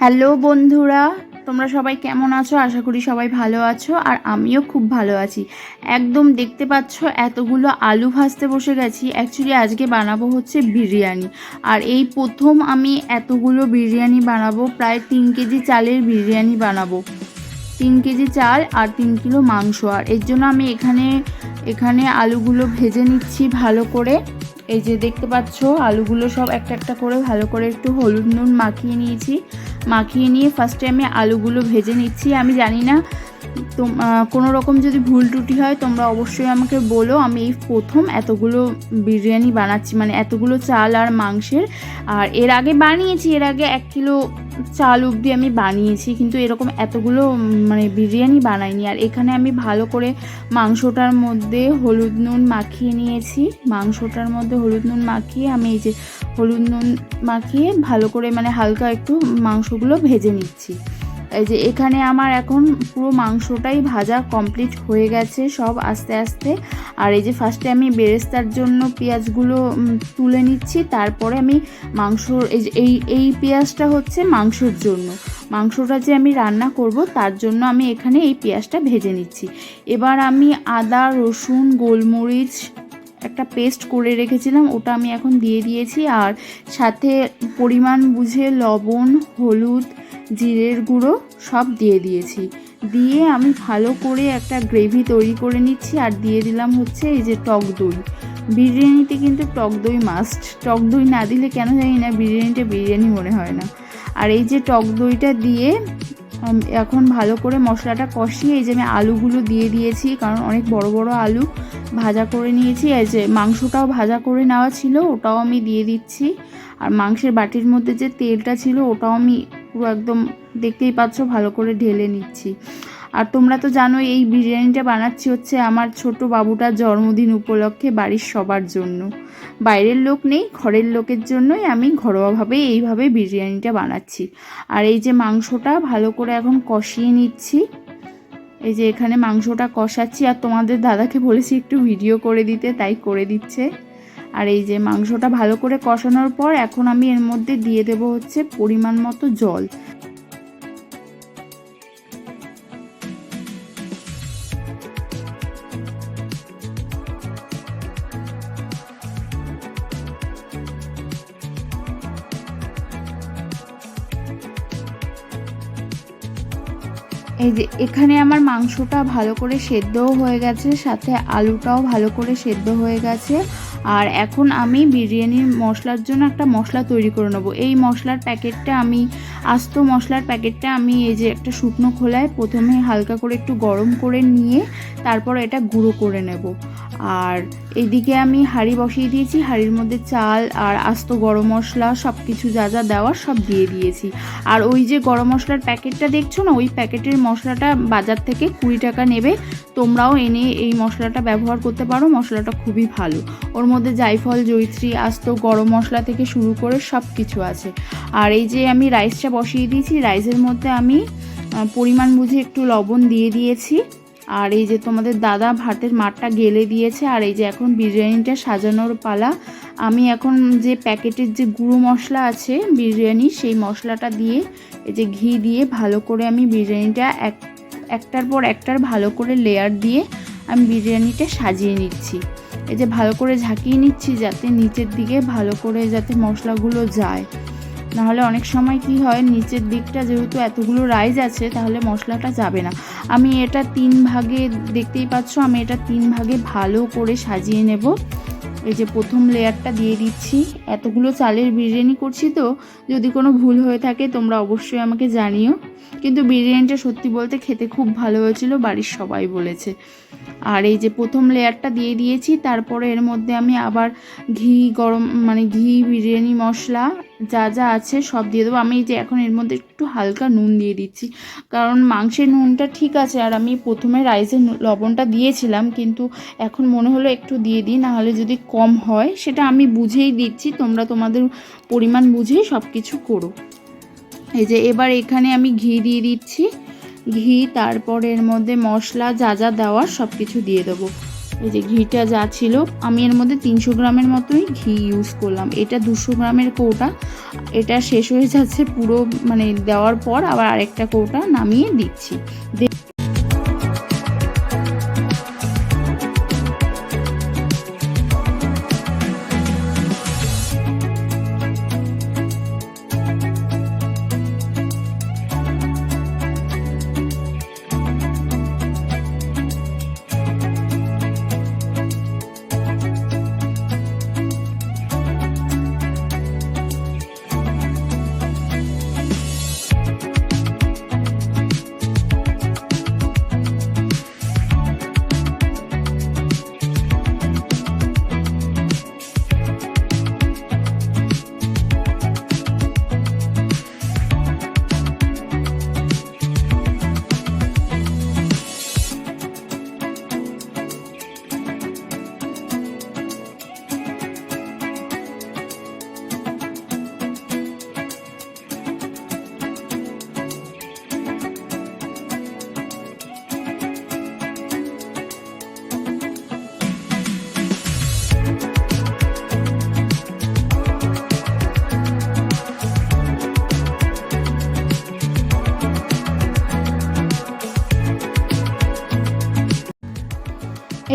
Hello বন্ধুরা, তোমরা সবাই কেমন আছো? আশা করি সবাই ভালো আছো, আর আমিও খুব ভালো আছি। একদম দেখতে পাচ্ছ এতগুলো আলু ভাজতে বসে গেছি। অ্যাকচুয়ালি আজকে বানাবো হচ্ছে বিরিয়ানি, আর এই প্রথম আমি এতগুলো বিরিয়ানি বানাবো। প্রায় 3 কেজি চালের বিরিয়ানি বানাবো। 3 কেজি চাল আর 3 কিলো মাংস। আর এর জন্য আমি এখানে আলুগুলো ভেজে নিচ্ছি ভালো করে। এই যে দেখতে পাচ্ছ আলুগুলো সব একটা একটা করে ভালো করে একটু হলুদ নুন মাখিয়ে নিয়েছি। মাখিয়ে নিয়ে ফার্স্টে আমি আলুগুলো ভেজে নিচ্ছি। আমি জানি না কোনো রকম যদি ভুল ত্রুটি হয় তোমরা অবশ্যই আমাকে বলো। আমি এই প্রথম এতগুলো বিরিয়ানি বানাচ্ছি, মানে এতগুলো চাল আর মাংসের। আর এর আগে বানিয়েছি, এর আগে 1 কিলো চাল অবধি আমি বানিয়েছি, কিন্তু এরকম এতগুলো মানে বিরিয়ানি বানাইনি। আর এখানে আমি ভালো করে মাংসটার মধ্যে হলুদ নুন মাখিয়ে নিয়েছি। মাংসটার মধ্যে হলুদ নুন মাখিয়ে আমি এই যে হলুদ নুন মাখিয়ে ভালো করে মানে হালকা একটু মাংসগুলো ভেজে নিচ্ছি। এই যে এখানে আমার এখন পুরো মাংসটাই ভাজা কমপ্লিট হয়ে গেছে সব আস্তে আস্তে। আর এই যে ফার্স্টে আমি বেরেস্তার জন্য পেঁয়াজগুলো তুলে নিচ্ছি, তারপরে আমি মাংসর এই পেঁয়াজটা হচ্ছে মাংসর জন্য। মাংসটা যে আমি রান্না করব তার জন্য আমি এখানে এই পেঁয়াজটা ভেজে নিচ্ছি। এবার আমি আদা রসুন গোলমরিচ একটা পেস্ট করে রেখেছিলাম, ওটা আমি এখন দিয়ে দিয়েছি। আর সাথে পরিমাণ বুঝে লবণ, হলুদ, জিরের গুঁড়ো সব দিয়ে দিয়েছি। দিয়ে আমি ভালো করে একটা গ্রেভি তৈরি করে নিচ্ছি। আর দিয়ে দিলাম হচ্ছে এই যে টক দই। বিরিয়ানিতে কিন্তু টক দই মাস্ট। টক দই না দিলে কেন জানি না বিরিয়ানিটা বিরিয়ানি মনে হয় না। আর এই যে টক দইটা দিয়ে এখন ভালো করে মশলাটা কষিয়ে এই যে আমি আলুগুলো দিয়ে দিয়েছি, কারণ অনেক বড় বড় আলু ভাজা করে নিয়েছি। এই যে মাংসটাও ভাজা করে নেওয়া ছিল, ওটাও আমি দিয়ে দিচ্ছি। আর মাংসের বাটির মধ্যে যে তেলটা ছিল ওটাও আমি পুরো একদম দেখতেই পাচ্ছ ভালো করে ঢেলে নিচ্ছি। আর তোমরা তো জানো এই বিরিয়ানিটা বানাচ্ছি হচ্ছে আমার ছোট বাবুটার জন্মদিন উপলক্ষে, বাড়ির সবার জন্য। বাইরের লোক নেই, ঘরের লোকের জন্যই আমি ঘরোয়াভাবে এইভাবে বিরিয়ানিটা বানাচ্ছি। আর এই যে মাংসটা ভালো করে এখন কষিয়ে নিচ্ছি। এই যে এখানে মাংসটা কষাচ্ছি, আর তোমাদের দাদাকে বলেছি একটু ভিডিও করে দিতে, তাই করে দিচ্ছে। আর এই যে মাংসটা ভালো করে কষানোর পর এখন আমি এর মধ্যে দিয়ে দেব হচ্ছে পরিমাণ মতো জল। এই যে এখানে আমার মাংসটা ভালো করে সেদ্ধও হয়ে গেছে, সাথে আলুটাও ভালো করে সেদ্ধ হয়ে গেছে। আর এখন আমি বিরিয়ানির মশলার জন্য একটা মশলা তৈরি করে নেবো। এই মশলার প্যাকেটটা আমি আস্ত মশলার প্যাকেটটা আমি এই যে একটা শুকনো খোলায় প্রথমে হালকা করে একটু গরম করে নিয়ে তারপর এটা গুঁড়ো করে নেব। আর এইদিকে আমি হাঁড়ি বসিয়ে দিয়েছি, হাঁড়ির মধ্যে চাল আর আস্ত গরম মশলা সব কিছু যা যা দেওয়ার সব দিয়ে দিয়েছি। আর ওই যে গরম মশলার প্যাকেটটা দেখছো না, ওই প্যাকেটের মশলাটা বাজার থেকে 20 টাকা নেবে। তোমরাও এনে এই মশলাটা ব্যবহার করতে পারো, মশলাটা খুবই ভালো। ওর মধ্যে জায়ফল, জয়িত্রী, আস্ত গরম মশলা থেকে শুরু করে সব কিছু আছে। আর এই যে আমি রাইসটা বসিয়ে দিয়েছি, রাইসের মধ্যে আমি পরিমাণ বুঝে একটু লবণ দিয়ে দিয়েছি। আর এই যে তোমাদের দাদা ভাতের মাঠটা গেলে দিয়েছে। আর এই যে এখন বিরিয়ানিটা সাজানোর পালা। আমি এখন যে প্যাকেটের যে গুঁড়ো মশলা আছে বিরিয়ানি, সেই মশলাটা দিয়ে এই যে ঘি দিয়ে ভালো করে আমি বিরিয়ানিটা একটার পর একটার ভালো করে লেয়ার দিয়ে আমি বিরিয়ানিটা সাজিয়ে নিচ্ছি। এই যে ভালো করে ঝাঁকিয়ে নিচ্ছি যাতে নিচের দিকে ভালো করে যাতে মশলাগুলো যায়। নাহলে অনেক সময় কি হয়, নিচের দিকটা যেহেতু এতগুলো রাইস আছে তাহলে মশলাটা যাবে না। আমি এটা 3 ভাগে, দেখতেই পাচ্ছ আমি এটা 3 ভাগে ভালো করে সাজিয়ে নেব। এই যে প্রথম লেয়ারটা দিয়ে দিচ্ছি। এতগুলো চালের বিরিয়ানি করছি তো যদি কোনো ভুল হয়ে থাকে তোমরা অবশ্যই আমাকে জানিও। কিন্তু বিরিয়ানিটা সত্যি বলতে খেতে খুব ভালো হয়েছিল, বাড়ির সবাই বলেছে। আর এই যে প্রথম লেয়ারটা দিয়ে দিয়েছি, তারপরে এর মধ্যে আমি আবার ঘি গরম মানে ঘি, বিরিয়ানি মশলা যা যা আছে সব দিয়ে দেবো। আমি এই যে এখন এর মধ্যে একটু হালকা নুন দিয়ে দিচ্ছি, কারণ মাংসের নুনটা ঠিক আছে। আর আমি প্রথমে রাইসের লবণটা দিয়েছিলাম, কিন্তু এখন মনে হলো একটু দিয়ে দিই, নাহলে যদি কম হয় সেটা আমি বুঝেই দিচ্ছি। তোমরা তোমাদের পরিমাণ বুঝেই সব কিছু করো। এই যে এবার এখানে আমি ঘি দিয়ে দিচ্ছি। ঘি, তারপর এর মধ্যে মশলা যা যা দেওয়ার সব কিছু দিয়ে দেবো। এই যে ঘিটা যা ছিল, আমি এর মধ্যে 300 গ্রামের মতোই ঘি ইউজ করলাম। এটা 200 গ্রামের কৌটা, এটা শেষ হয়ে যাচ্ছে পুরো মানে দেওয়ার পর আবার আরেকটা কৌটা নামিয়ে দিচ্ছি।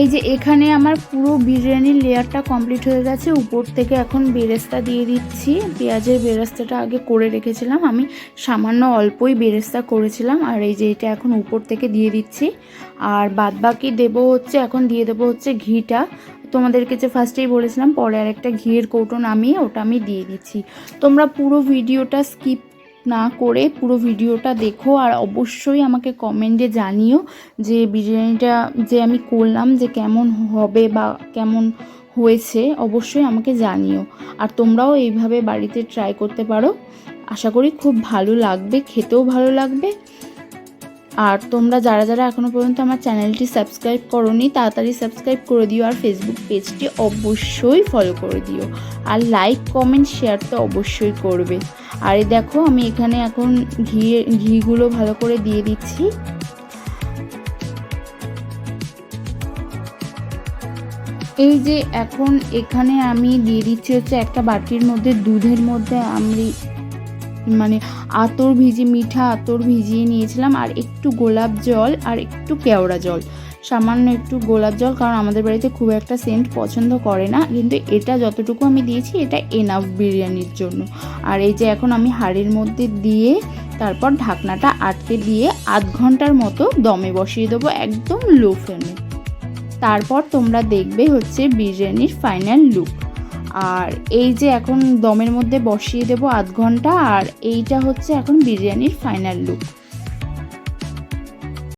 এই যে এখানে আমার পুরো বিরিয়ানির লেয়ারটা কমপ্লিট হয়ে গেছে। উপর থেকে এখন বেরেস্তা দিয়ে দিচ্ছি। পেঁয়াজের বেরেস্তাটা আগে করে রেখেছিলাম, আমি সামান্য অল্পই বেরেস্তা করেছিলাম। আর এই যে এটা এখন উপর থেকে দিয়ে দিচ্ছি। আর বাদ বাকি দেবো হচ্ছে, এখন দিয়ে দেবো হচ্ছে ঘিটা। তোমাদেরকে যে ফার্স্টেই বলেছিলাম, পরে আর একটা ঘিয়ের কৌটো নামিয়ে ওটা আমি দিয়ে দিচ্ছি। তোমরা পুরো ভিডিওটা স্কিপ না করে পুরো ভিডিওটা দেখো, আর অবশ্যই আমাকে কমেন্টে জানিও যে বিরিয়ানিটা যে আমি করলাম যে কেমন হবে বা কেমন হয়েছে, অবশ্যই আমাকে জানিও। আর তোমরাও এইভাবে বাড়িতে ট্রাই করতে পারো, আশা করি খুব ভালো লাগবে, খেতেও ভালো লাগবে। আর তোমরা যারা যারা এখনও পর্যন্ত আমার চ্যানেলটি সাবস্ক্রাইব করোনি, তাড়াতাড়ি সাবস্ক্রাইব করে দিও। আর ফেসবুক পেজটি অবশ্যই ফলো করে দিও। আর লাইক কমেন্ট শেয়ার তো অবশ্যই করবে। আর দেখো আমি এখানে এখন ঘিগুলো ভালো করে দিয়ে দিচ্ছি। এই যে এখন এখানে আমি দিয়ে দিচ্ছি হচ্ছে একটা বাটির মধ্যে দুধের মধ্যে আমি মানে মিঠা আতর ভিজিয়ে নিয়েছিলাম, আর একটু গোলাপ জল আর একটু কেওড়া জল, সামান্য একটু গোলাপ জল, কারণ আমাদের বাড়িতে খুব একটা সেন্ট পছন্দ করে না, কিন্তু এটা যতটুকু আমি দিয়েছি এটা এনাফ বিরিয়ানির জন্য। আর এই যে এখন আমি হাঁড়ির মধ্যে দিয়ে তারপর ঢাকনাটা আটকে দিয়ে আধ ঘন্টার মতো দমে বসিয়ে দেবো, একদম লো ফ্লেমে। তারপর তোমরা দেখবে হচ্ছে বিরিয়ানির ফাইনাল লুক। আর এই যে এখন দমের মধ্যে বসিয়ে দেবো আধ ঘন্টা, আর এইটা হচ্ছে এখন বিরিয়ানির ফাইনাল লুক।